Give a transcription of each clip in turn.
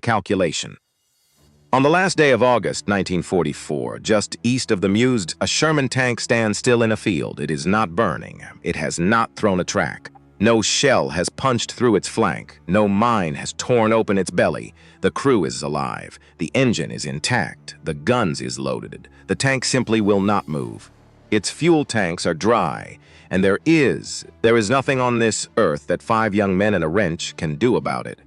calculation. On the last day of August 1944, just east of the Meuse, a Sherman tank stands still in a field. It is not burning. It has not thrown a track. No shell has punched through its flank. No mine has torn open its belly. The crew is alive. The engine is intact. The guns is loaded. The tank simply will not move. Its fuel tanks are dry, and there is nothing on this earth that 5 young men and a wrench can do about it.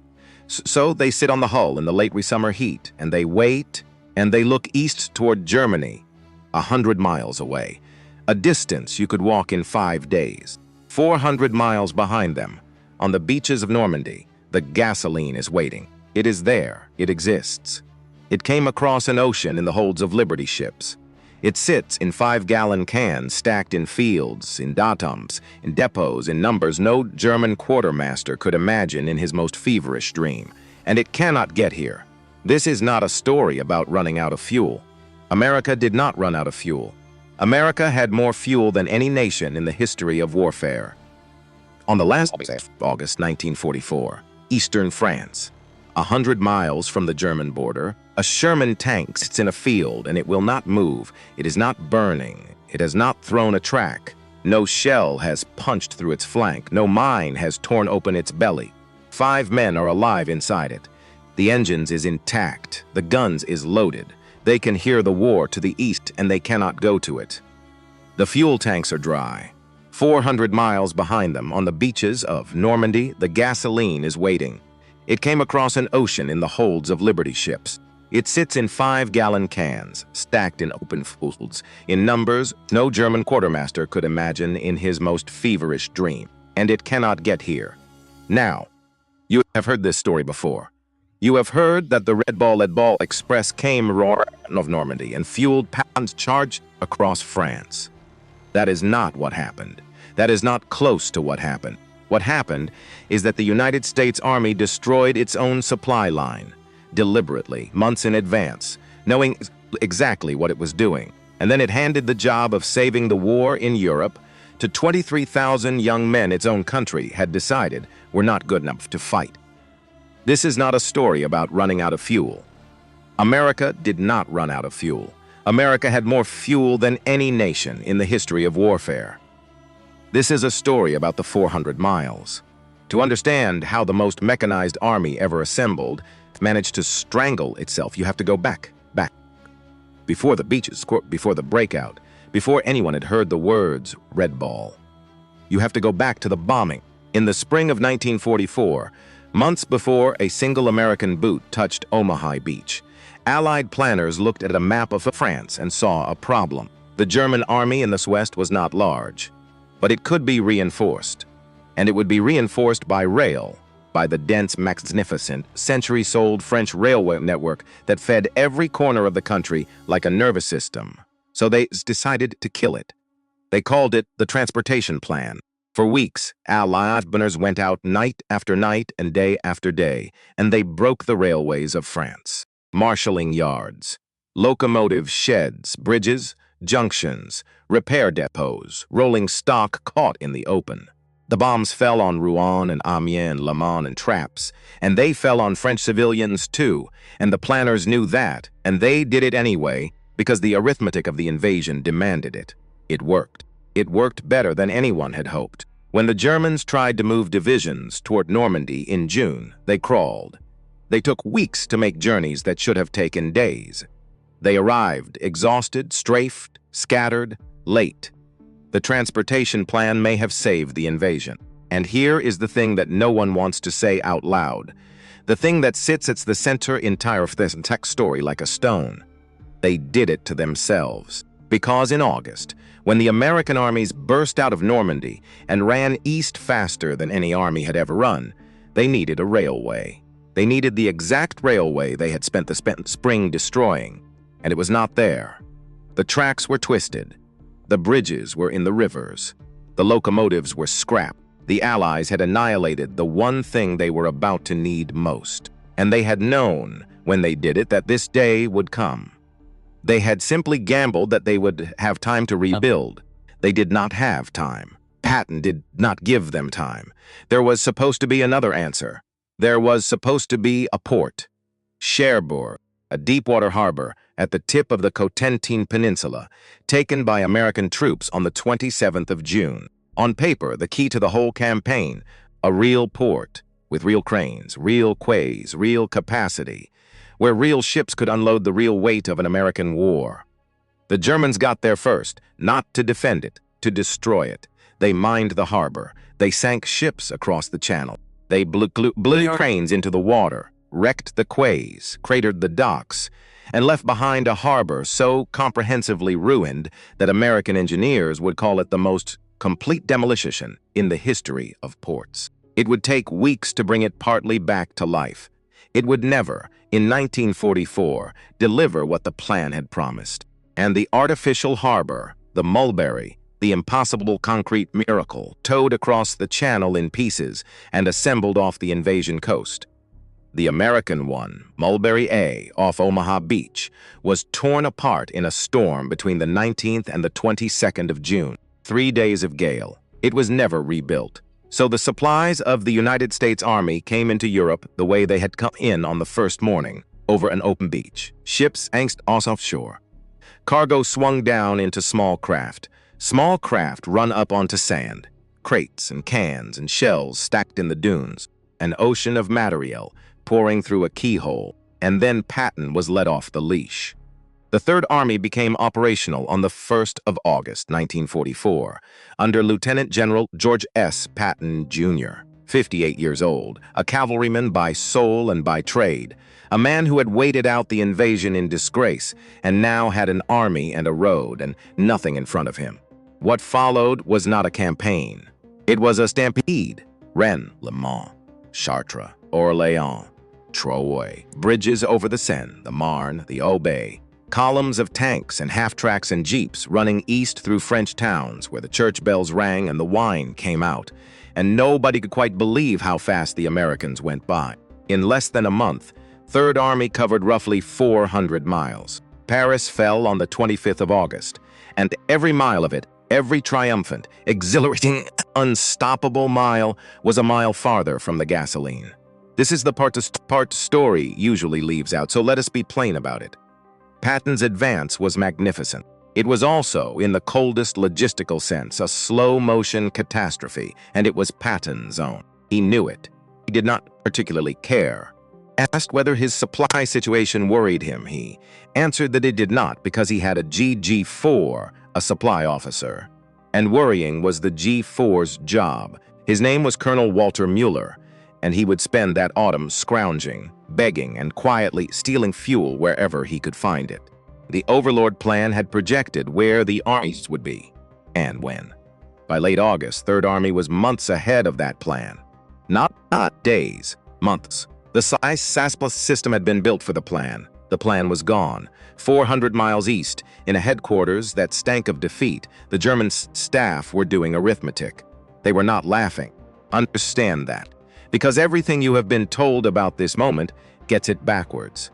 So they sit on the hull in the late summer heat, and they wait, and they look east toward Germany, 100 miles away, a distance you could walk in 5 days. 400 miles behind them, on the beaches of Normandy, the gasoline is waiting. It is there. It exists. It came across an ocean in the holds of Liberty ships. It sits in 5-gallon cans stacked in fields, in datums, in depots, in numbers no German quartermaster could imagine in his most feverish dream. And it cannot get here. This is not a story about running out of fuel. America did not run out of fuel. America had more fuel than any nation in the history of warfare. On the last August 1944, eastern France, 100 miles from the German border, a Sherman tank sits in a field and it will not move. It is not burning. It has not thrown a track. No shell has punched through its flank. No mine has torn open its belly. 5 men are alive inside it. The engines is intact. The guns is loaded. They can hear the war to the east and they cannot go to it. The fuel tanks are dry. 400 miles behind them, on the beaches of Normandy, the gasoline is waiting. It came across an ocean in the holds of Liberty ships. It sits in 5-gallon cans, stacked in open fields, in numbers no German quartermaster could imagine in his most feverish dream. And it cannot get here. Now, you have heard this story before. You have heard that the Red Ball Express came of Normandy and fueled Patton's charge across France. That is not what happened. That is not close to what happened. What happened is that the United States Army destroyed its own supply line, deliberately, months in advance, knowing exactly what it was doing. And then it handed the job of saving the war in Europe to 23,000 young men its own country had decided were not good enough to fight. This is not a story about running out of fuel. America did not run out of fuel. America had more fuel than any nation in the history of warfare. This is a story about the 400 miles. To understand how the most mechanized army ever assembled managed to strangle itself, you have to go back. Before the beaches, before the breakout, before anyone had heard the words Red Ball. You have to go back to the bombing. In the spring of 1944, months before a single American boot touched Omaha Beach, Allied planners looked at a map of France and saw a problem. The German army in the West was not large, but it could be reinforced. And it would be reinforced by rail, by the dense, magnificent, century-old French railway network that fed every corner of the country like a nervous system. So they decided to kill it. They called it the Transportation Plan. For weeks, Allied planners went out night after night and day after day, and they broke the railways of France. Marshalling yards, locomotive sheds, bridges, junctions, repair depots, rolling stock caught in the open. The bombs fell on Rouen and Amiens, Le Mans, and Trappes, and they fell on French civilians too, and the planners knew that, and they did it anyway because the arithmetic of the invasion demanded it. It worked. It worked better than anyone had hoped. When the Germans tried to move divisions toward Normandy in June, they crawled. They took weeks to make journeys that should have taken days. They arrived exhausted, strafed, scattered, late. The transportation plan may have saved the invasion. And here is the thing that no one wants to say out loud. The thing that sits at the center entire of this text story like a stone. They did it to themselves. Because in August, when the American armies burst out of Normandy and ran east faster than any army had ever run, they needed a railway. They needed the exact railway they had spent the spring destroying, and it was not there. The tracks were twisted. The bridges were in the rivers. The locomotives were scrapped. The Allies had annihilated the one thing they were about to need most, and they had known when they did it that this day would come. They had simply gambled that they would have time to rebuild. They did not have time. Patton did not give them time. There was supposed to be another answer. There was supposed to be a port. Cherbourg, a deepwater harbor at the tip of the Cotentin Peninsula, taken by American troops on the 27th of June. On paper, the key to the whole campaign, a real port, with real cranes, real quays, real capacity, where real ships could unload the real weight of an American war. The Germans got there first, not to defend it, to destroy it. They mined the harbor. They sank ships across the channel. They blew cranes into the water, wrecked the quays, cratered the docks, and left behind a harbor so comprehensively ruined that American engineers would call it the most complete demolition in the history of ports. It would take weeks to bring it partly back to life. It would never, in 1944, deliver what the plan had promised. And the artificial harbor, the Mulberry, the impossible concrete miracle, towed across the channel in pieces and assembled off the invasion coast. The American one, Mulberry A, off Omaha Beach, was torn apart in a storm between the 19th and the 22nd of June, 3 days of gale. It was never rebuilt. So the supplies of the United States Army came into Europe the way they had come in on the first morning, over an open beach. Ships anchored offshore. Cargo swung down into small craft. Small craft run up onto sand. Crates and cans and shells stacked in the dunes. An ocean of material pouring through a keyhole, and then Patton was let off the leash. The Third Army became operational on the 1st of August, 1944, under Lieutenant General George S. Patton, Jr., 58 years old, a cavalryman by soul and by trade, a man who had waited out the invasion in disgrace and now had an army and a road and nothing in front of him. What followed was not a campaign. It was a stampede. Rennes, Le Mans, Chartres, Orléans, Troyes, bridges over the Seine, the Marne, the Aube, columns of tanks and half-tracks and jeeps running east through French towns where the church bells rang and the wine came out, and nobody could quite believe how fast the Americans went by. In less than a month, Third Army covered roughly 400 miles. Paris fell on the 25th of August, and every mile of it, every triumphant, exhilarating, unstoppable mile was a mile farther from the gasoline. This is the part story usually leaves out, so let us be plain about it. Patton's advance was magnificent. It was also, in the coldest logistical sense, a slow-motion catastrophe, and it was Patton's own. He knew it. He did not particularly care. Asked whether his supply situation worried him, he answered that it did not because he had a GG4, a supply officer. And worrying was the G4's job. His name was Colonel Walter Mueller, and he would spend that autumn scrounging, begging, and quietly stealing fuel wherever he could find it. The Overlord plan had projected where the armies would be, and when. By late August, Third Army was months ahead of that plan. Not days, months. The SASPLA system had been built for the plan. The plan was gone. 400 miles east, in a headquarters that stank of defeat, the German staff were doing arithmetic. They were not laughing. Understand that. Because everything you have been told about this moment gets it backwards.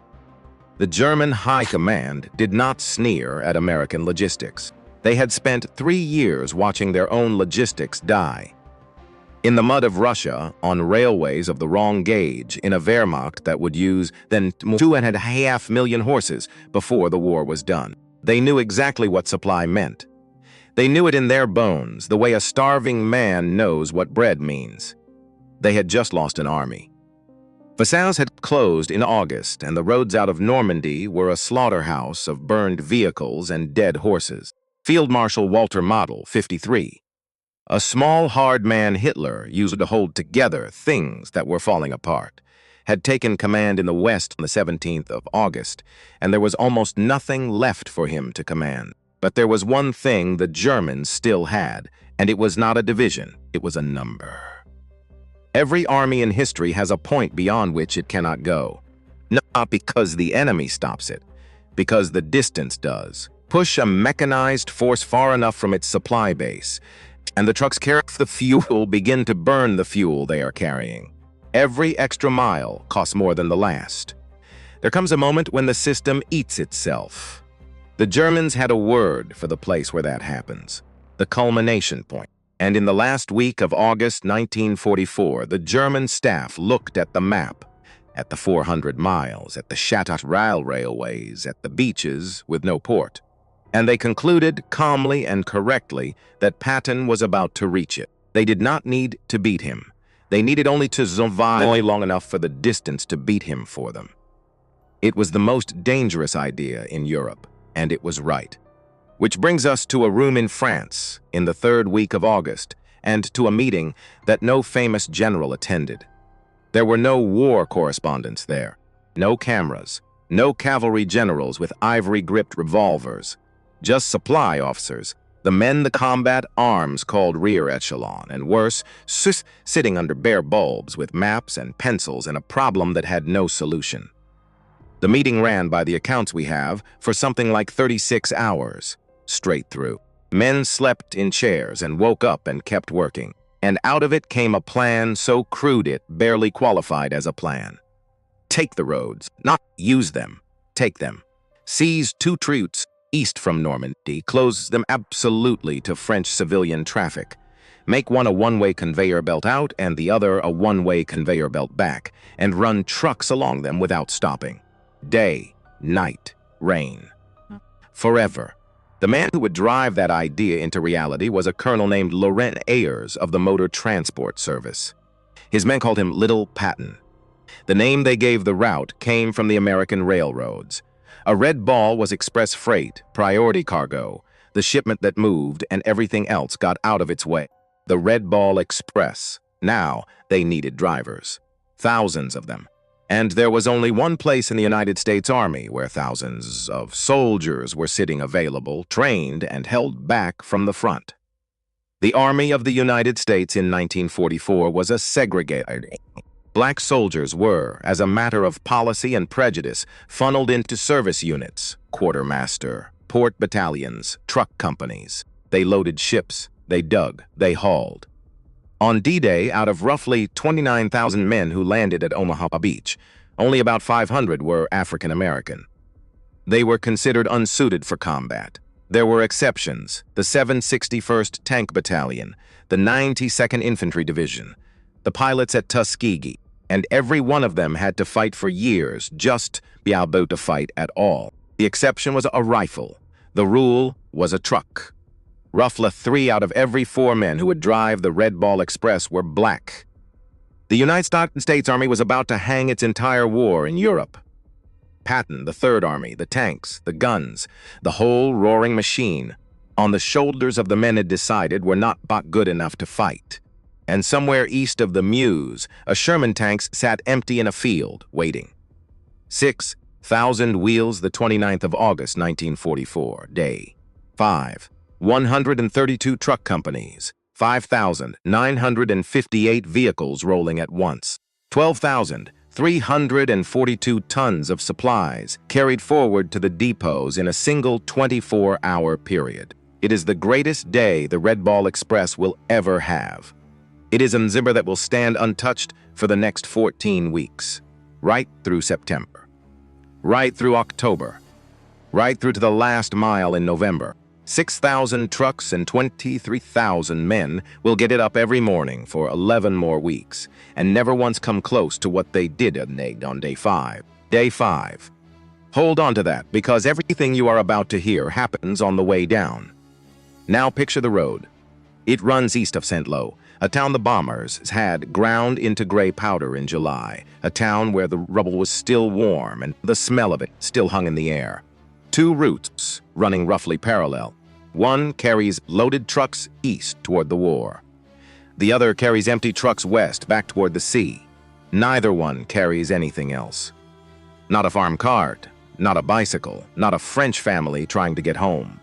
The German High Command did not sneer at American logistics. They had spent 3 years watching their own logistics die. In the mud of Russia, on railways of the wrong gauge, in a Wehrmacht that would use then 2.5 million horses before the war was done. They knew exactly what supply meant. They knew it in their bones, the way a starving man knows what bread means. They had just lost an army. Versailles had closed in August, and the roads out of Normandy were a slaughterhouse of burned vehicles and dead horses. Field Marshal Walter Model, 53. A small, hard man Hitler used to hold together things that were falling apart, had taken command in the West on the 17th of August, and there was almost nothing left for him to command. But there was one thing the Germans still had, and it was not a division, it was a number. Every army in history has a point beyond which it cannot go. Not because the enemy stops it, because the distance does. Push a mechanized force far enough from its supply base, and the trucks carry the fuel begin to burn the fuel they are carrying. Every extra mile costs more than the last. There comes a moment when the system eats itself. The Germans had a word for the place where that happens, the culmination point. And in the last week of August 1944, the German staff looked at the map. at the 400 miles, at the Shattered railways, at the beaches with no port. And they concluded calmly and correctly that Patton was about to reach it. They did not need to beat him. They needed only to survive long enough for the distance to beat him for them. It was the most dangerous idea in Europe, and it was right. Which brings us to a room in France in the 3rd week of August, and to a meeting that no famous general attended. There were no war correspondents there, no cameras, no cavalry generals with ivory-gripped revolvers, just supply officers, the men the combat arms called rear echelon, and worse, sitting under bare bulbs with maps and pencils and a problem that had no solution. The meeting ran, by the accounts we have, for something like 36 hours, straight through. Men slept in chairs and woke up and kept working, and out of it came a plan so crude it barely qualified as a plan. Take the roads, not use them, take them. Seize 2 routes east from Normandy, close them absolutely to French civilian traffic. Make one a one-way conveyor belt out and the other a one-way conveyor belt back, and run trucks along them without stopping. Day, night, rain. Forever. The man who would drive that idea into reality was a colonel named Laurent Ayers of the Motor Transport Service. His men called him Little Patton. The name they gave the route came from the American railroads. A red ball was express freight, priority cargo, the shipment that moved and everything else got out of its way. The Red Ball Express. Now they needed drivers. Thousands of them. And there was only one place in the United States Army where thousands of soldiers were sitting available, trained, and held back from the front. The Army of the United States in 1944 was a segregated. Black soldiers were, as a matter of policy and prejudice, funneled into service units, quartermaster, port battalions, truck companies. They loaded ships, they dug, they hauled. On D-Day, out of roughly 29,000 men who landed at Omaha Beach, only about 500 were African American. They were considered unsuited for combat. There were exceptions: the 761st Tank Battalion, the 92nd Infantry Division, the pilots at Tuskegee, and every one of them had to fight for years just be able to fight at all. The exception was a rifle. The rule was a truck. Roughly 3 out of every 4 men who would drive the Red Ball Express were black. The United States Army was about to hang its entire war in Europe. Patton, the Third Army, the tanks, the guns, the whole roaring machine, on the shoulders of the men it decided were not good enough to fight. And somewhere east of the Meuse, a Sherman tanks sat empty in a field, waiting. 6,000 wheels, the 29th of August, 1944, day. 5. 132 truck companies, 5,958 vehicles rolling at once, 12,342 tons of supplies carried forward to the depots in a single 24-hour period. It is the greatest day the Red Ball Express will ever have. It is a zimmer that will stand untouched for the next 14 weeks, right through September, right through October, right through to the last mile in November. 6,000 trucks and 23,000 men will get it up every morning for 11 more weeks, and never once come close to what they did on day 5. Day 5. Hold on to that, because everything you are about to hear happens on the way down. Now picture the road. It runs east of St. Lo, a town the bombers had ground into gray powder in July, a town where the rubble was still warm and the smell of it still hung in the air. 2 routes running roughly parallel. One carries loaded trucks east toward the war. The other carries empty trucks west back toward the sea. Neither one carries anything else. Not a farm cart, not a bicycle, not a French family trying to get home.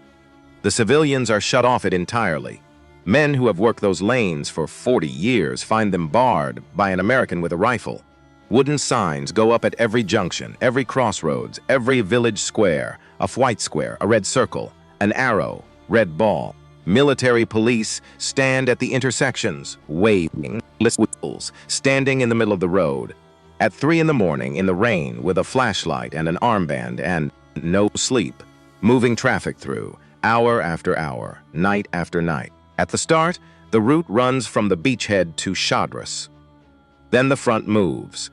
The civilians are shut off it entirely. Men who have worked those lanes for 40 years find them barred by an American with a rifle. Wooden signs go up at every junction, every crossroads, every village square, a white square, a red circle, an arrow, red ball. Military police stand at the intersections, waving whistles, standing in the middle of the road. At 3 in the morning in the rain with a flashlight and an armband and no sleep, moving traffic through, hour after hour, night after night. At the start, the route runs from the beachhead to Chadras. Then the front moves.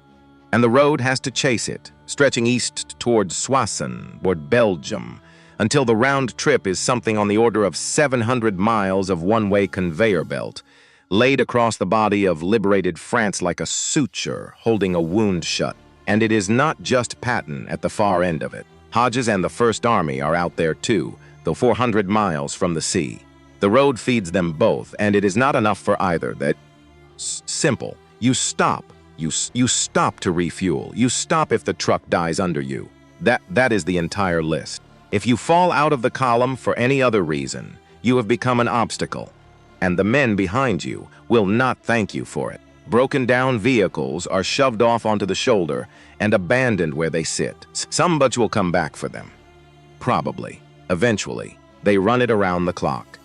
and the road has to chase it, stretching east towards Soissons, toward Belgium, until the round trip is something on the order of 700 miles of one-way conveyor belt, laid across the body of liberated France like a suture holding a wound shut. And it is not just Patton at the far end of it. Hodges and the First Army are out there too, though 400 miles from the sea. The road feeds them both, and it is not enough for either. That's simple. You stop. You stop to refuel. You stop if the truck dies under you. That is the entire list. If you fall out of the column for any other reason, you have become an obstacle, and the men behind you will not thank you for it. Broken down vehicles are shoved off onto the shoulder and abandoned where they sit. Some bunch will come back for them. Probably. Eventually. They run it around the clock.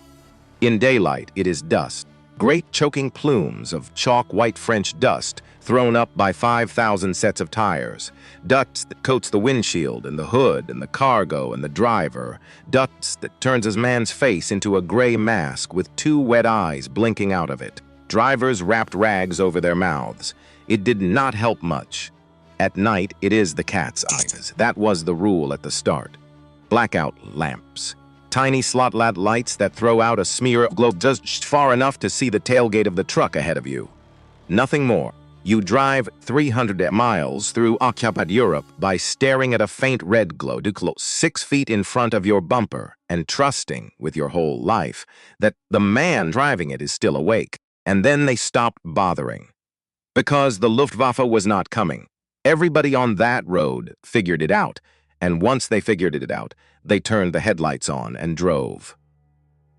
In daylight, it is dust. Great choking plumes of chalk-white French dust thrown up by 5,000 sets of tires. Dust that coats the windshield and the hood and the cargo and the driver. Dust that turns a man's face into a gray mask with 2 wet eyes blinking out of it. Drivers wrapped rags over their mouths. It did not help much. At night, it is the cat's eyes. That was the rule at the start. Blackout lamps. Tiny slot lights that throw out a smear of glow just far enough to see the tailgate of the truck ahead of you. Nothing more. You drive 300 miles through occupied Europe by staring at a faint red glow 6 feet in front of your bumper and trusting with your whole life that the man driving it is still awake. And then they stopped bothering. Because the Luftwaffe was not coming. Everybody on that road figured it out, and once they figured it out, they turned the headlights on and drove.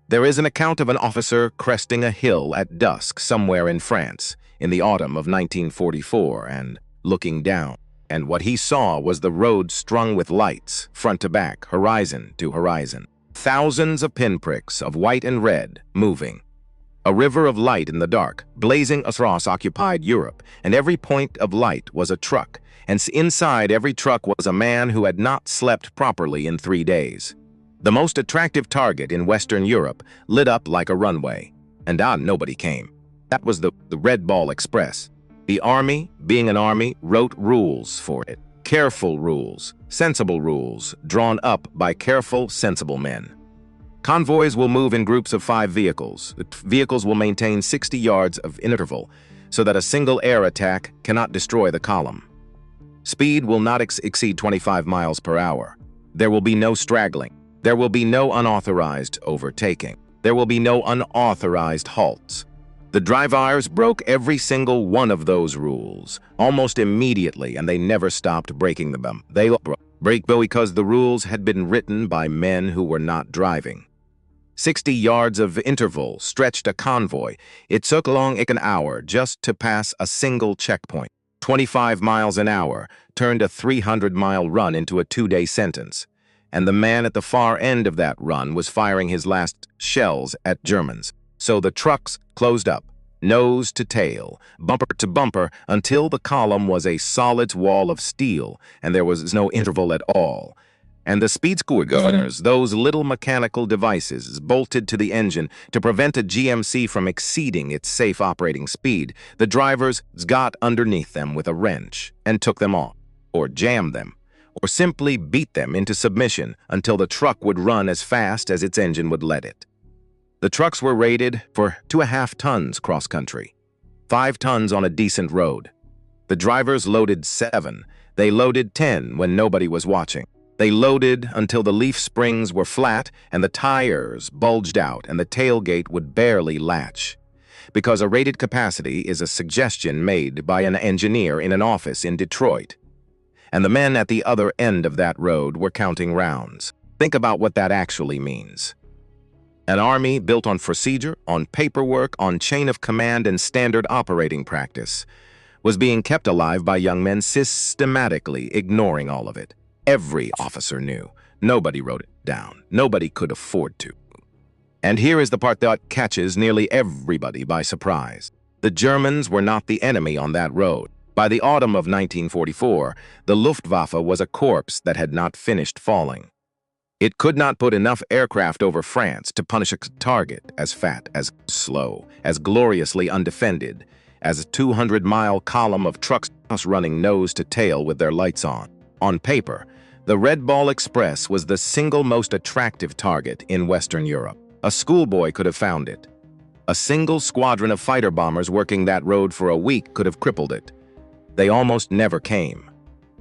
There is an account of an officer cresting a hill at dusk somewhere in France in the autumn of 1944 and looking down. And what he saw was the road strung with lights, front to back, horizon to horizon. Thousands of pinpricks of white and red moving. A river of light in the dark, blazing across occupied Europe, and every point of light was a truck, and inside every truck was a man who had not slept properly in 3 days. The most attractive target in Western Europe lit up like a runway, and nobody came. That was the Red Ball Express. The army, being an army, wrote rules for it. Careful rules, sensible rules, drawn up by careful, sensible men. Convoys will move in groups of 5 vehicles. The vehicles will maintain 60 yards of interval so that a single air attack cannot destroy the column. Speed will not exceed 25 miles per hour. There will be no straggling. There will be no unauthorized overtaking. There will be no unauthorized halts. The drivers broke every single one of those rules almost immediately, and they never stopped breaking them. They break because the rules had been written by men who were not driving. 60 yards of interval stretched a convoy. It took long an hour just to pass a single checkpoint. 25 miles an hour turned a 300-mile run into a 2-day sentence. And the man at the far end of that run was firing his last shells at Germans. So the trucks closed up, nose to tail, bumper to bumper, until the column was a solid wall of steel and there was no interval at all. And the speed gunners, those little mechanical devices bolted to the engine to prevent a GMC from exceeding its safe operating speed, the drivers got underneath them with a wrench and took them off, or jammed them, or simply beat them into submission until the truck would run as fast as its engine would let it. The trucks were rated for 2.5 tons cross-country, 5 tons on a decent road. The drivers loaded 7. They loaded 10 when nobody was watching. They loaded until the leaf springs were flat and the tires bulged out and the tailgate would barely latch. Because a rated capacity is a suggestion made by an engineer in an office in Detroit. And the men at the other end of that road were counting rounds. Think about what that actually means. An army built on procedure, on paperwork, on chain of command and standard operating practice was being kept alive by young men systematically ignoring all of it. Every officer knew. Nobody wrote it down. Nobody could afford to. And here is the part that catches nearly everybody by surprise. The Germans were not the enemy on that road. By the autumn of 1944, the Luftwaffe was a corpse that had not finished falling. It could not put enough aircraft over France to punish a target as fat, as slow, as gloriously undefended as a 200-mile column of trucks running nose to tail with their lights on. On paper, the Red Ball Express was the single most attractive target in Western Europe. A schoolboy could have found it. A single squadron of fighter bombers working that road for a week could have crippled it. They almost never came.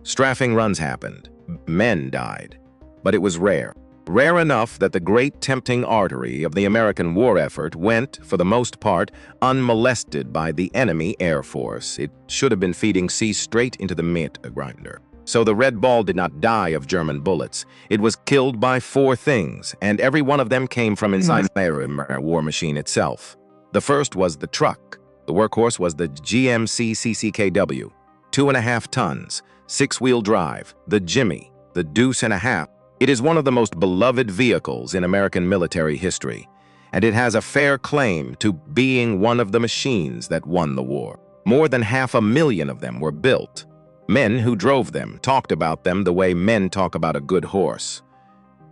Strafing runs happened. Men died. But it was rare. Rare enough that the great tempting artery of the American war effort went, for the most part, unmolested by the enemy Air Force. It should have been feeding C straight into the meat grinder. So the Red Ball did not die of German bullets. It was killed by 4 things, and every one of them came from inside the war machine itself. The first was the truck. The workhorse was the GMC CCKW, 2.5 tons, 6-wheel drive, the Jimmy, the Deuce and a Half. It is one of the most beloved vehicles in American military history, and it has a fair claim to being one of the machines that won the war. More than 500,000 of them were built. Men who drove them talked about them the way men talk about a good horse.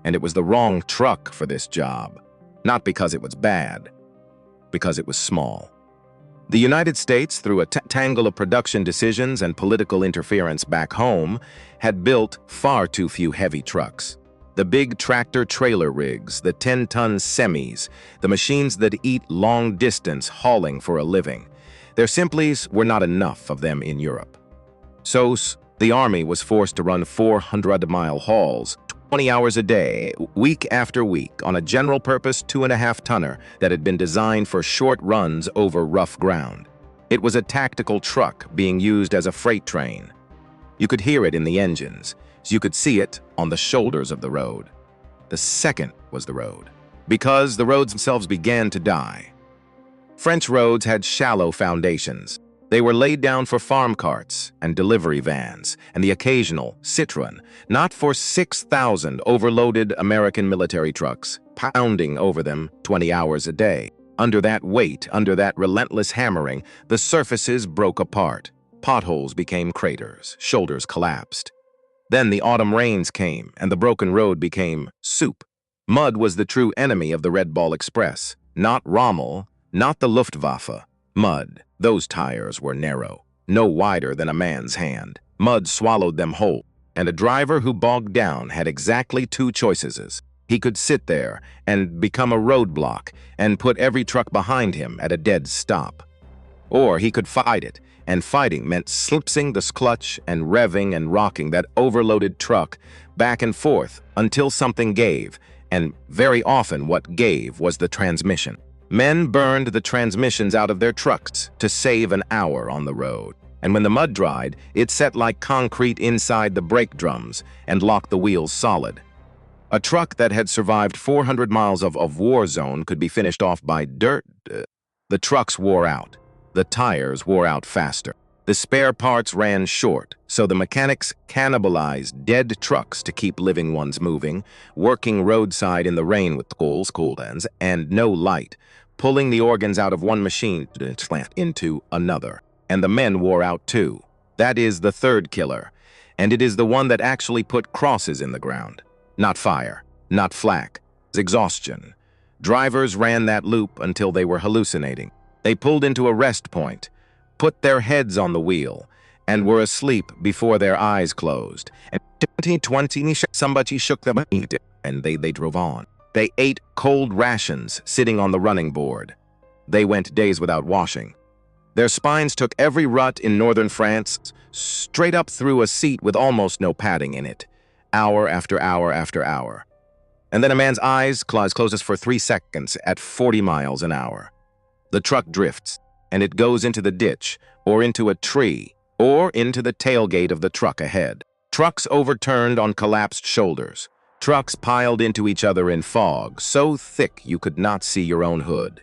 And it was the wrong truck for this job, not because it was bad, because it was small. The United States, through a tangle of production decisions and political interference back home, had built far too few heavy trucks. The big tractor-trailer rigs, the 10-ton semis, the machines that eat long distance hauling for a living. There simply were not enough of them in Europe. So the Army was forced to run 400-mile hauls, 20 hours a day, week after week, on a general-purpose 2.5-tonner that had been designed for short runs over rough ground. It was a tactical truck being used as a freight train. You could hear it in the engines, so you could see it on the shoulders of the road. The second was the road, because the roads themselves began to die. French roads had shallow foundations. They were laid down for farm carts and delivery vans and the occasional Citroen, not for 6,000 overloaded American military trucks, pounding over them 20 hours a day. Under that weight, under that relentless hammering, the surfaces broke apart. Potholes became craters, shoulders collapsed. Then the autumn rains came, and the broken road became soup. Mud was the true enemy of the Red Ball Express, not Rommel, not the Luftwaffe. Mud. Those tires were narrow, no wider than a man's hand. Mud swallowed them whole, and a driver who bogged down had exactly 2 choices. He could sit there and become a roadblock and put every truck behind him at a dead stop. Or he could fight it, and fighting meant slipping the clutch and revving and rocking that overloaded truck back and forth until something gave, and very often what gave was the transmission. Men burned the transmissions out of their trucks to save an hour on the road. And when the mud dried, it set like concrete inside the brake drums and locked the wheels solid. A truck that had survived 400 miles of war zone could be finished off by dirt. The trucks wore out. The tires wore out faster. The spare parts ran short, so the mechanics cannibalized dead trucks to keep living ones moving, working roadside in the rain with coolers and no light, pulling the organs out of one machine into another. And the men wore out too. That is the third killer, and it is the one that actually put crosses in the ground. Not fire, not flak, exhaustion. Drivers ran that loop until they were hallucinating. They pulled into a rest point, put their heads on the wheel, and were asleep before their eyes closed. And 2020, somebody shook them and they drove on. They ate cold rations sitting on the running board. They went days without washing. Their spines took every rut in northern France straight up through a seat with almost no padding in it, hour after hour after hour. And then a man's eyes closes for 3 seconds at 40 miles an hour. The truck drifts, and it goes into the ditch, or into a tree, or into the tailgate of the truck ahead. Trucks overturned on collapsed shoulders. Trucks piled into each other in fog, so thick you could not see your own hood.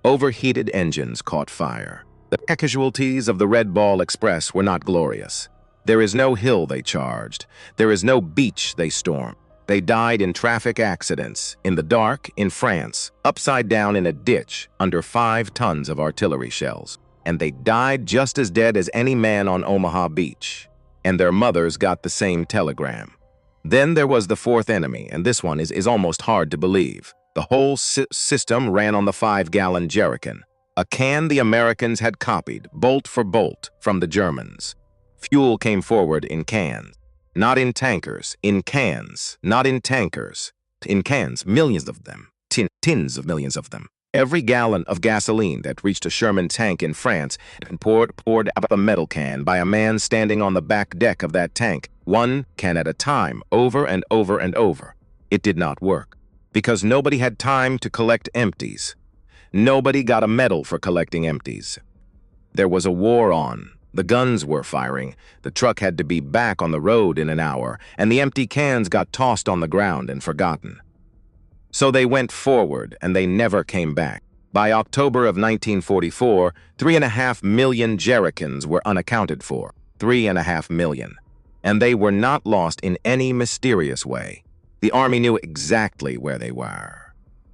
Overheated engines caught fire. The casualties of the Red Ball Express were not glorious. There is no hill they charged. There is no beach they stormed. They died in traffic accidents, in the dark, in France, upside down in a ditch, under 5 tons of artillery shells. And they died just as dead as any man on Omaha Beach. And their mothers got the same telegram. Then there was the fourth enemy, and this one is almost hard to believe. The whole system ran on the 5-gallon jerrycan. A can the Americans had copied, bolt for bolt, from the Germans. Fuel came forward in cans, not in tankers, in cans, not in tankers, in cans, millions of them, tins of millions of them. Every gallon of gasoline that reached a Sherman tank in France had been poured out of a metal can by a man standing on the back deck of that tank, one can at a time, over and over and over. It did not work, because nobody had time to collect empties. Nobody got a medal for collecting empties. There was a war on. The guns were firing. The truck had to be back on the road in an hour, and the empty cans got tossed on the ground and forgotten. So they went forward, and they never came back. By October of 1944, 3.5 million jerrycans were unaccounted for. 3.5 million. And they were not lost in any mysterious way. The Army knew exactly where they were.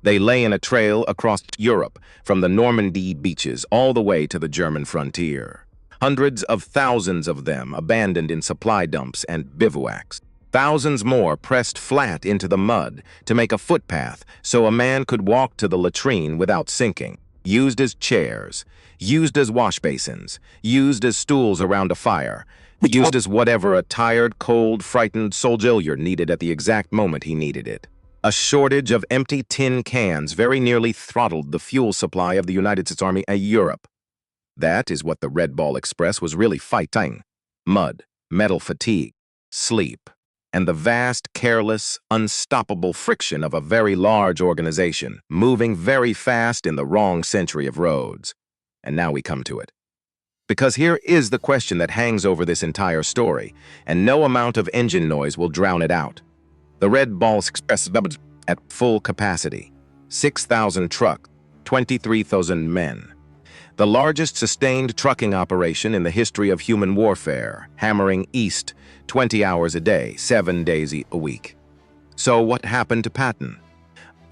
They lay in a trail across Europe, from the Normandy beaches all the way to the German frontier. Hundreds of thousands of them abandoned in supply dumps and bivouacs. Thousands more pressed flat into the mud to make a footpath so a man could walk to the latrine without sinking. Used as chairs, used as wash basins, used as stools around a fire, used as whatever a tired, cold, frightened soldier needed at the exact moment he needed it. A shortage of empty tin cans very nearly throttled the fuel supply of the United States Army and Europe. That is what the Red Ball Express was really fighting. Mud, metal fatigue, sleep, and the vast, careless, unstoppable friction of a very large organization, moving very fast in the wrong century of roads. And now we come to it. Because here is the question that hangs over this entire story, and no amount of engine noise will drown it out. The Red Ball Express at full capacity, 6,000 trucks, 23,000 men. The largest sustained trucking operation in the history of human warfare, hammering east 20 hours a day, 7 days a week. So what happened to Patton?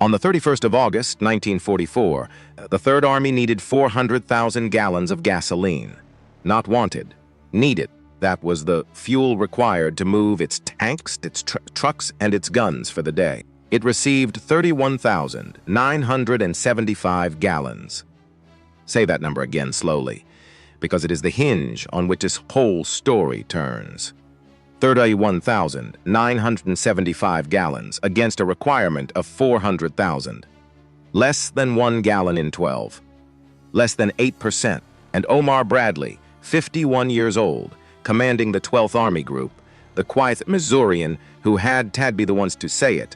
On the 31st of August, 1944, the Third Army needed 400,000 gallons of gasoline. Not wanted, needed. That was the fuel required to move its tanks, its trucks, and its guns for the day. It received 31,975 gallons. Say that number again slowly, because it is the hinge on which this whole story turns. 31,975 gallons against a requirement of 400,000. Less than 1 gallon in 12. Less than 8%. And Omar Bradley, 51 years old, commanding the 12th Army Group, the quiet Missourian who had be the ones to say it,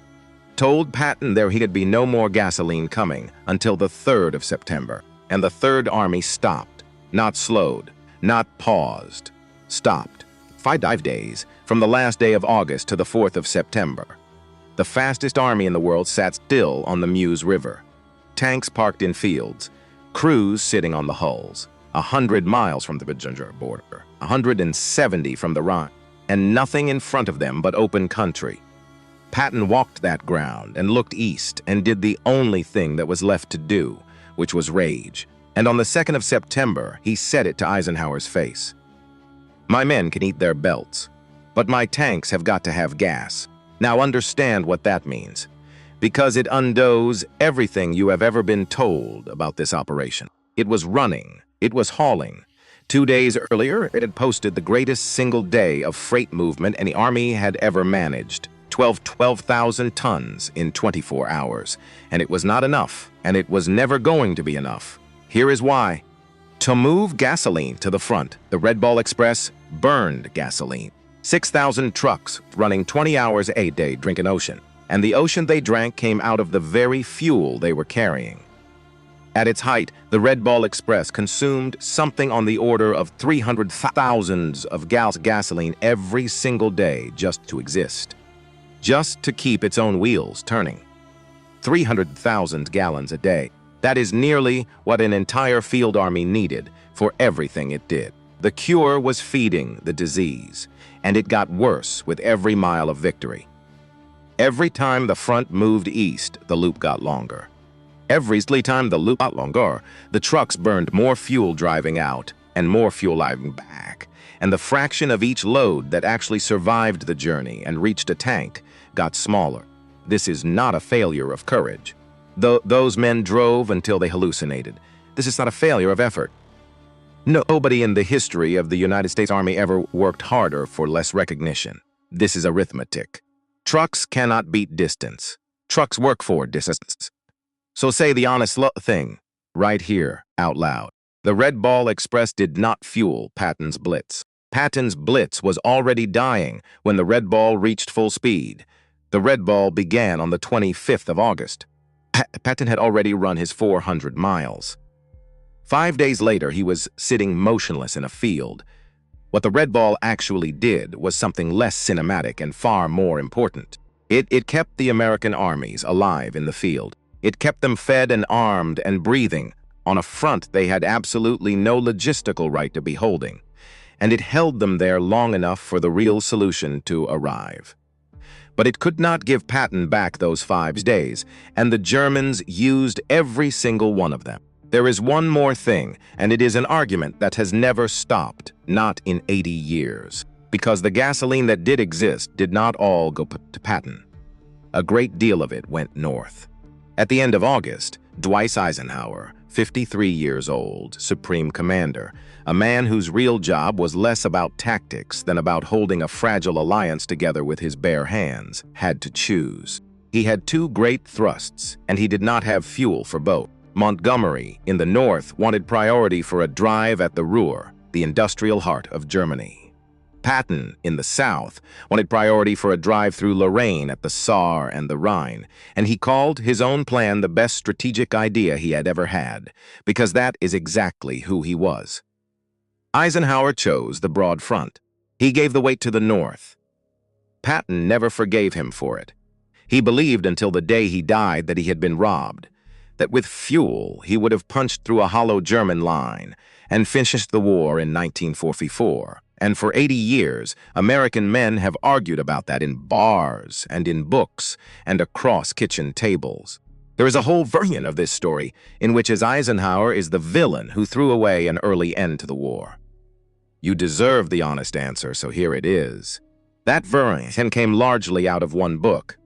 told Patton there could be no more gasoline coming until the 3rd of September. And the Third Army stopped, not slowed, not paused, stopped. 5 days from the last day of August to the 4th of September. The fastest army in the world sat still on the Meuse River. Tanks parked in fields, crews sitting on the hulls, 100 miles from the Belgian border, 170 from the Rhine, and nothing in front of them but open country. Patton walked that ground and looked east and did the only thing that was left to do, which was rage, and on the 2nd of September, he said it to Eisenhower's face. "My men can eat their belts, but my tanks have got to have gas. Now understand what that means, because it undoes everything you have ever been told about this operation. It was running, it was hauling. 2 days earlier, it had posted the greatest single day of freight movement any army had ever managed. 12,000 tons in 24 hours. And it was not enough, and it was never going to be enough. Here is why. To move gasoline to the front, the Red Ball Express burned gasoline. 6,000 trucks running 20 hours a day drinking ocean. And the ocean they drank came out of the very fuel they were carrying. At its height, the Red Ball Express consumed something on the order of 300,000 of gallons of gasoline every single day just to exist. Just to keep its own wheels turning. 300,000 gallons a day. That is nearly what an entire field army needed for everything it did. The cure was feeding the disease, and it got worse with every mile of victory. Every time the front moved east, the loop got longer. Every time the loop got longer, the trucks burned more fuel driving out and more fuel driving back, and the fraction of each load that actually survived the journey and reached a tank got smaller. This is not a failure of courage. Those men drove until they hallucinated. This is not a failure of effort. Nobody in the history of the United States Army ever worked harder for less recognition. This is arithmetic. Trucks cannot beat distance. Trucks work for distance. So say the honest thing, right here, out loud. The Red Ball Express did not fuel Patton's blitz. Patton's blitz was already dying when the Red Ball reached full speed. The Red Ball began on the 25th of August. Patton had already run his 400 miles. 5 days later, he was sitting motionless in a field. What the Red Ball actually did was something less cinematic and far more important. It kept the American armies alive in the field. It kept them fed and armed and breathing on a front they had absolutely no logistical right to be holding. And it held them there long enough for the real solution to arrive. But it could not give Patton back those 5 days, and the Germans used every single one of them. There is one more thing, and it is an argument that has never stopped, not in 80 years, because the gasoline that did exist did not all go to Patton. A great deal of it went north. At the end of August, Dwight Eisenhower, 53 years old, Supreme Commander, a man whose real job was less about tactics than about holding a fragile alliance together with his bare hands, had to choose. He had 2 great thrusts, and he did not have fuel for both. Montgomery, in the north, wanted priority for a drive at the Ruhr, the industrial heart of Germany. Patton, in the south, wanted priority for a drive through Lorraine at the Saar and the Rhine, and he called his own plan the best strategic idea he had ever had, because that is exactly who he was. Eisenhower chose the broad front. He gave the weight to the north. Patton never forgave him for it. He believed until the day he died that he had been robbed, that with fuel he would have punched through a hollow German line and finished the war in 1944. And for 80 years, American men have argued about that in bars and in books and across kitchen tables. There is a whole version of this story in which Eisenhower is the villain who threw away an early end to the war. You deserve the honest answer, so here it is. That version came largely out of one book.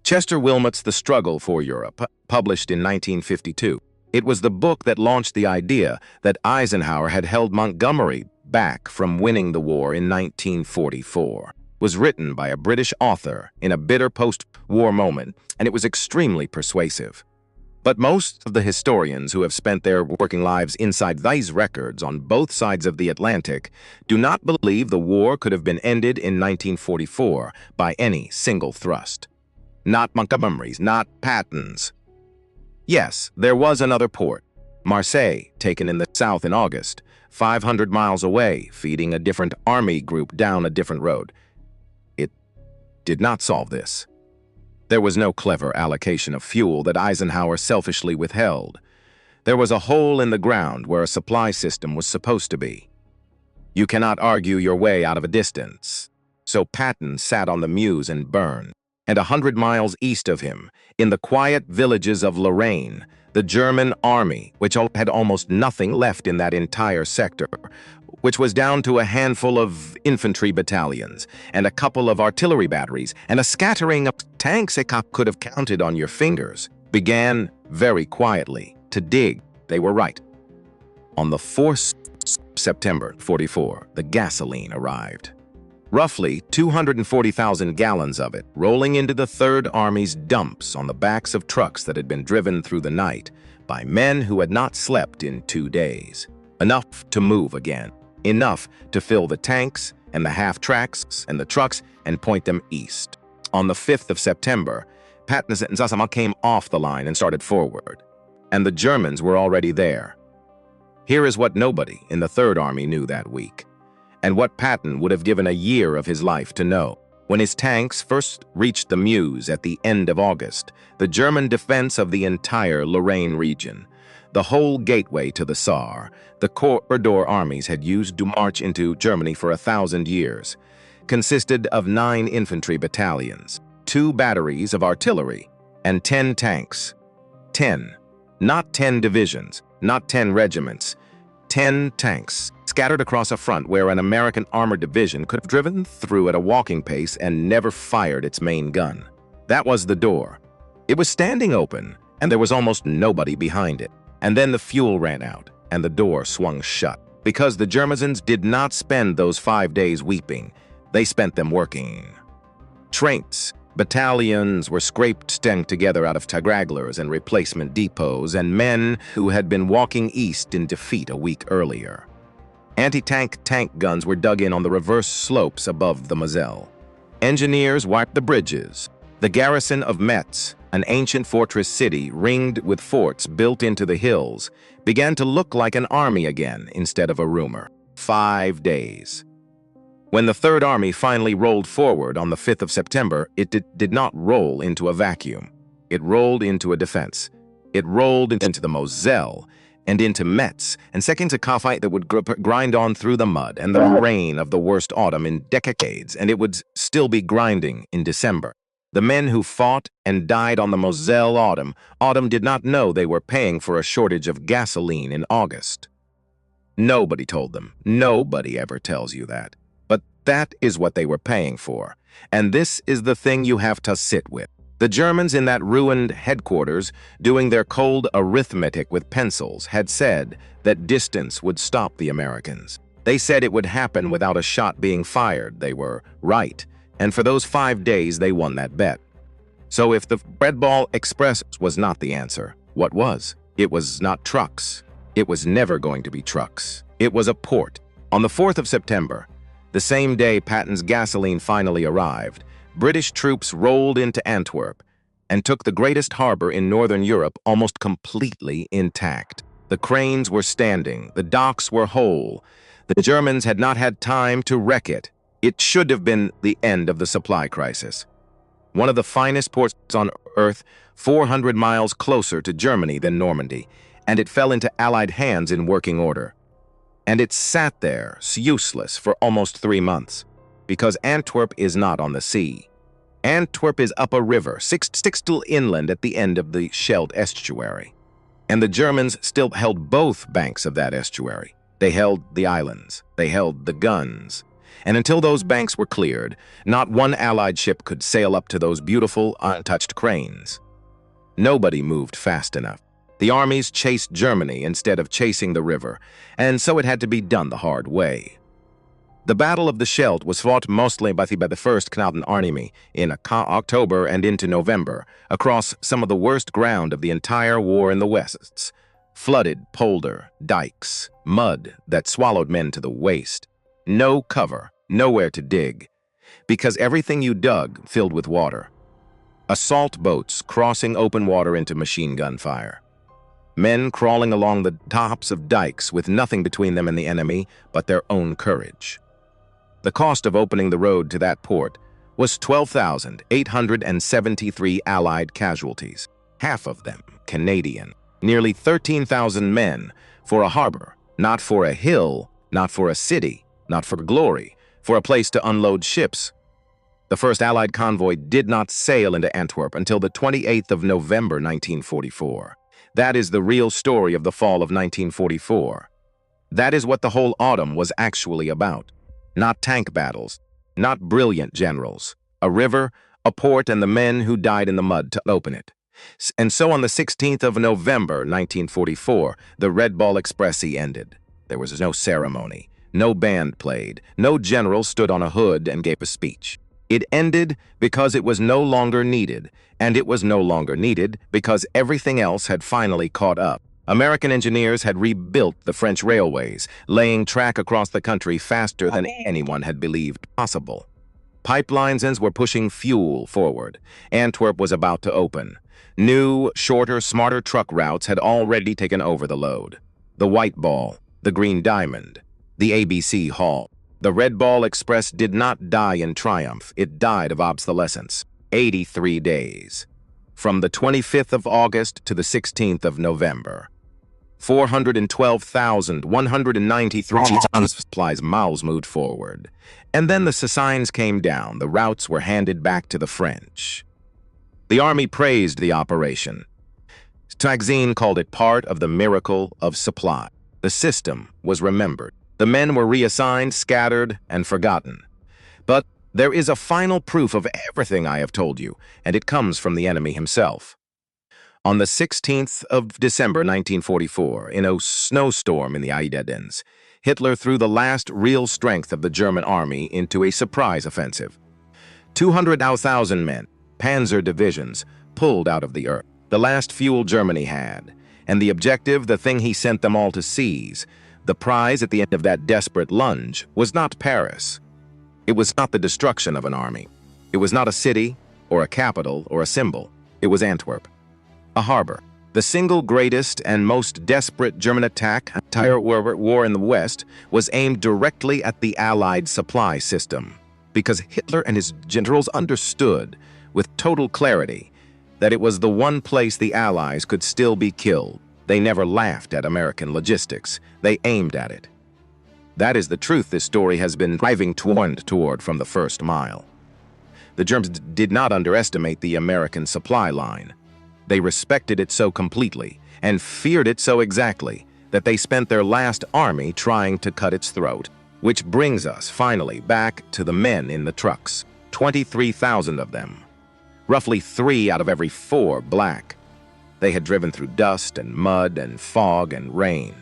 Chester Wilmot's The Struggle for Europe, published in 1952. It was the book that launched the idea that Eisenhower had held Montgomery back from winning the war in 1944. It was written by a British author in a bitter post-war moment, and it was extremely persuasive. But most of the historians who have spent their working lives inside these records on both sides of the Atlantic do not believe the war could have been ended in 1944 by any single thrust. Not Montgomery's, not Patton's. Yes, there was another port, Marseille, taken in the south in August, 500 miles away, feeding a different army group down a different road. It did not solve this. There was no clever allocation of fuel that Eisenhower selfishly withheld. There was a hole in the ground where a supply system was supposed to be. You cannot argue your way out of a distance. So Patton sat on the Meuse and burned. And 100 miles east of him, in the quiet villages of Lorraine, the German army, which had almost nothing left in that entire sector, which was down to a handful of infantry battalions, and a couple of artillery batteries, and a scattering of tanks you could have counted on your fingers, began very quietly to dig. They were right. On the 4th September 44, the gasoline arrived. Roughly 240,000 gallons of it, rolling into the Third Army's dumps on the backs of trucks that had been driven through the night by men who had not slept in 2 days. Enough to move again. Enough to fill the tanks and the half-tracks and the trucks and point them east. On the 5th of September, Patton and Zasama came off the line and started forward. And the Germans were already there. Here is what nobody in the Third Army knew that week, and what Patton would have given a year of his life to know. When his tanks first reached the Meuse at the end of August, the German defense of the entire Lorraine region, the whole gateway to the Saar, the corridor armies had used to march into Germany for 1,000 years, consisted of 9 infantry battalions, 2 batteries of artillery, and 10 tanks. 10, not 10 divisions, not 10 regiments, 10 tanks, scattered across a front where an American armored division could have driven through at a walking pace and never fired its main gun. That was the door. It was standing open, and there was almost nobody behind it. And then the fuel ran out, and the door swung shut. Because the Germans did not spend those 5 days weeping, they spent them working. Trains, battalions were scraped together out of stragglers and replacement depots, and men who had been walking east in defeat a week earlier. Anti-tank guns were dug in on the reverse slopes above the Moselle. Engineers wiped the bridges. The garrison of Metz, an ancient fortress city ringed with forts built into the hills, began to look like an army again instead of a rumor. 5 days. When the Third Army finally rolled forward on the 5th of September, it did not roll into a vacuum. It rolled into a defense. It rolled into the Moselle and into Metz, and second to coffee that would grind on through the mud and the rain of the worst autumn in decades, and it would still be grinding in December. The men who fought and died on the Moselle autumn did not know they were paying for a shortage of gasoline in August. Nobody told them. Nobody ever tells you that. But that is what they were paying for. And this is the thing you have to sit with. The Germans in that ruined headquarters, doing their cold arithmetic with pencils, had said that distance would stop the Americans. They said it would happen without a shot being fired. They were right. And for those 5 days, they won that bet. So if the Red Ball Express was not the answer, what was? It was not trucks. It was never going to be trucks. It was a port. On the 4th of September, the same day Patton's gasoline finally arrived, British troops rolled into Antwerp and took the greatest harbor in northern Europe almost completely intact. The cranes were standing. The docks were whole. The Germans had not had time to wreck it. It should have been the end of the supply crisis. One of the finest ports on Earth, 400 miles closer to Germany than Normandy, and it fell into Allied hands in working order. And it sat there, useless, for almost 3 months, because Antwerp is not on the sea. Antwerp is up a river, six inland at the end of the Scheldt estuary. And the Germans still held both banks of that estuary. They held the islands. They held the guns. And until those banks were cleared, not one Allied ship could sail up to those beautiful, untouched cranes. Nobody moved fast enough. The armies chased Germany instead of chasing the river, and so it had to be done the hard way. The Battle of the Scheldt was fought mostly by the 1st Canadian Army in October and into November, across some of the worst ground of the entire war in the Wests. Flooded polder, dikes, mud that swallowed men to the waist. No cover, nowhere to dig, because everything you dug filled with water. Assault boats crossing open water into machine gun fire. Men crawling along the tops of dikes with nothing between them and the enemy but their own courage. The cost of opening the road to that port was 12,873 Allied casualties, half of them Canadian. Nearly 13,000 men for a harbor, not for a hill, not for a city, not for glory, for a place to unload ships. The first Allied convoy did not sail into Antwerp until the 28th of November, 1944. That is the real story of the fall of 1944. That is what the whole autumn was actually about. Not tank battles, not brilliant generals. A river, a port, and the men who died in the mud to open it. And so on the 16th of November, 1944, the Red Ball Express ended. There was no ceremony. No band played. No general stood on a hood and gave a speech. It ended because it was no longer needed, and it was no longer needed because everything else had finally caught up. American engineers had rebuilt the French railways, laying track across the country faster than anyone had believed possible. Pipelines were pushing fuel forward. Antwerp was about to open. New, shorter, smarter truck routes had already taken over the load. The White Ball, the Green Diamond, the ABC Halt. The Red Ball Express did not die in triumph. It died of obsolescence. 83 days. From the 25th of August to the 16th of November. 412,193 tons of supplies miles moved forward. And then the signs came down. The routes were handed back to the French. The army praised the operation. Tagzine called it part of the miracle of supply. The system was remembered. The men were reassigned, scattered, and forgotten. But there is a final proof of everything I have told you, and it comes from the enemy himself. On the 16th of December 1944, in a snowstorm in the Ardennes, Hitler threw the last real strength of the German army into a surprise offensive. 200,000 men, panzer divisions, pulled out of the earth, the last fuel Germany had, and the objective, the thing he sent them all to seize, the prize at the end of that desperate lunge, was not Paris. It was not the destruction of an army. It was not a city, or a capital, or a symbol. It was Antwerp, a harbor. The single greatest and most desperate German attack, entire war in the West, was aimed directly at the Allied supply system, because Hitler and his generals understood, with total clarity, that it was the one place the Allies could still be killed. They never laughed at American logistics. They aimed at it. That is the truth this story has been driving toward from the first mile. The Germans did not underestimate the American supply line. They respected it so completely and feared it so exactly that they spent their last army trying to cut its throat. Which brings us, finally, back to the men in the trucks. 23,000 of them. Roughly 3 out of every 4 black. They had driven through dust and mud and fog and rain.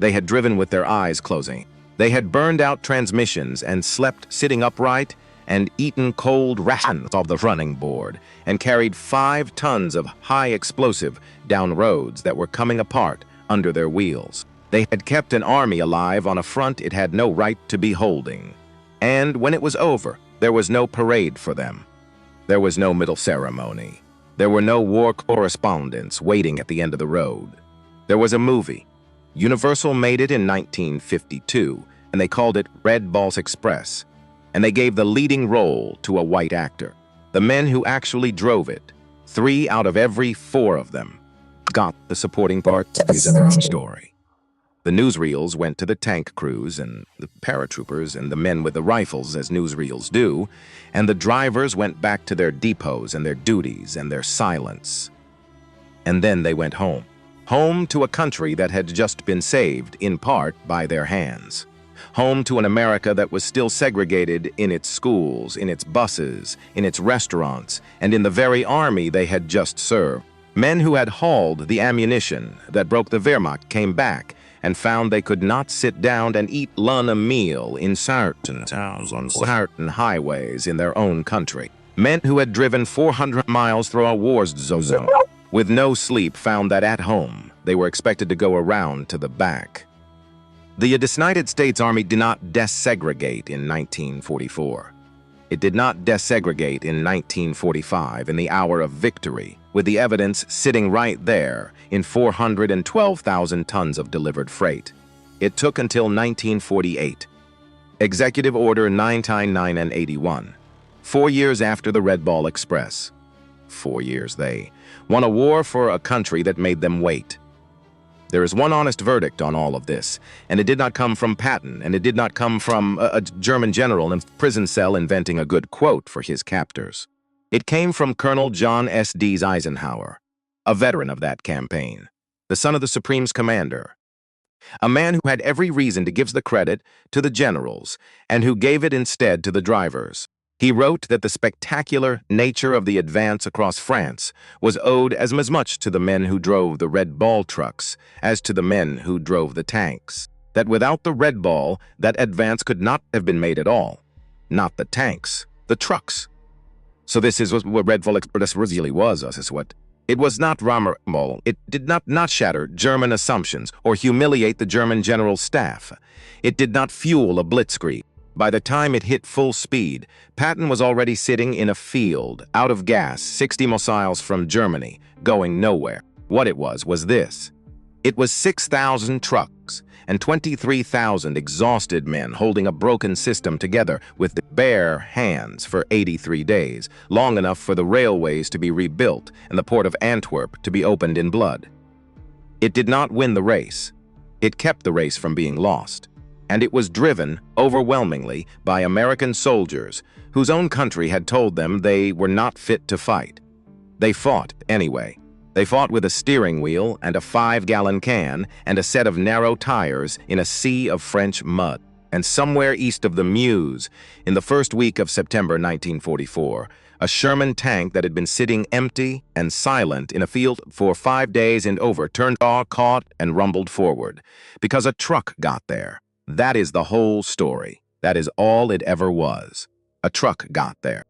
They had driven with their eyes closing. They had burned out transmissions and slept sitting upright and eaten cold rations off the running board and carried 5 tons of high explosive down roads that were coming apart under their wheels. They had kept an army alive on a front it had no right to be holding. And when it was over, there was no parade for them. There was no middle ceremony. There were no war correspondents waiting at the end of the road. There was a movie. Universal made it in 1952, and they called it Red Balls Express. And they gave the leading role to a white actor. The men who actually drove it, 3 out of every 4 of them, got the supporting part of their own story. The newsreels went to the tank crews and the paratroopers and the men with the rifles, as newsreels do, and the drivers went back to their depots and their duties and their silence. And then they went home. Home to a country that had just been saved, in part, by their hands. Home to an America that was still segregated in its schools, in its buses, in its restaurants, and in the very army they had just served. Men who had hauled the ammunition that broke the Wehrmacht came back and found they could not sit down and eat a meal in certain towns on certain highways in their own country. Men who had driven 400 miles through a war zone with no sleep found that at home they were expected to go around to the back. The United States Army did not desegregate in 1944. It did not desegregate in 1945 in the hour of victory, with the evidence sitting right there in 412,000 tons of delivered freight. It took until 1948. Executive Order 999 and 81. 4 years after the Red Ball Express. 4 years they won a war for a country that made them wait. There is one honest verdict on all of this, and it did not come from Patton, and it did not come from a German general in a prison cell inventing a good quote for his captors. It came from Colonel John S. D. Eisenhower, a veteran of that campaign, the son of the Supreme's commander, a man who had every reason to give the credit to the generals and who gave it instead to the drivers. He wrote that the spectacular nature of the advance across France was owed as much to the men who drove the Red Ball trucks as to the men who drove the tanks. That without the Red Ball, that advance could not have been made at all. Not the tanks, the trucks. So this is what Red Ball Express really was, it was not Rammer. It did not shatter German assumptions or humiliate the German general staff. It did not fuel a blitzkrieg. By the time it hit full speed, Patton was already sitting in a field, out of gas, 60 miles from Germany, going nowhere. What it was this. It was 6,000 trucks and 23,000 exhausted men holding a broken system together with bare hands for 83 days, long enough for the railways to be rebuilt and the port of Antwerp to be opened in blood. It did not win the race. It kept the race from being lost. And it was driven, overwhelmingly, by American soldiers whose own country had told them they were not fit to fight. They fought anyway. They fought with a steering wheel and a 5-gallon can and a set of narrow tires in a sea of French mud. And somewhere east of the Meuse, in the first week of September 1944, a Sherman tank that had been sitting empty and silent in a field for 5 days and over turned off, caught, and rumbled forward, because a truck got there. That is the whole story. That is all it ever was. A truck got there.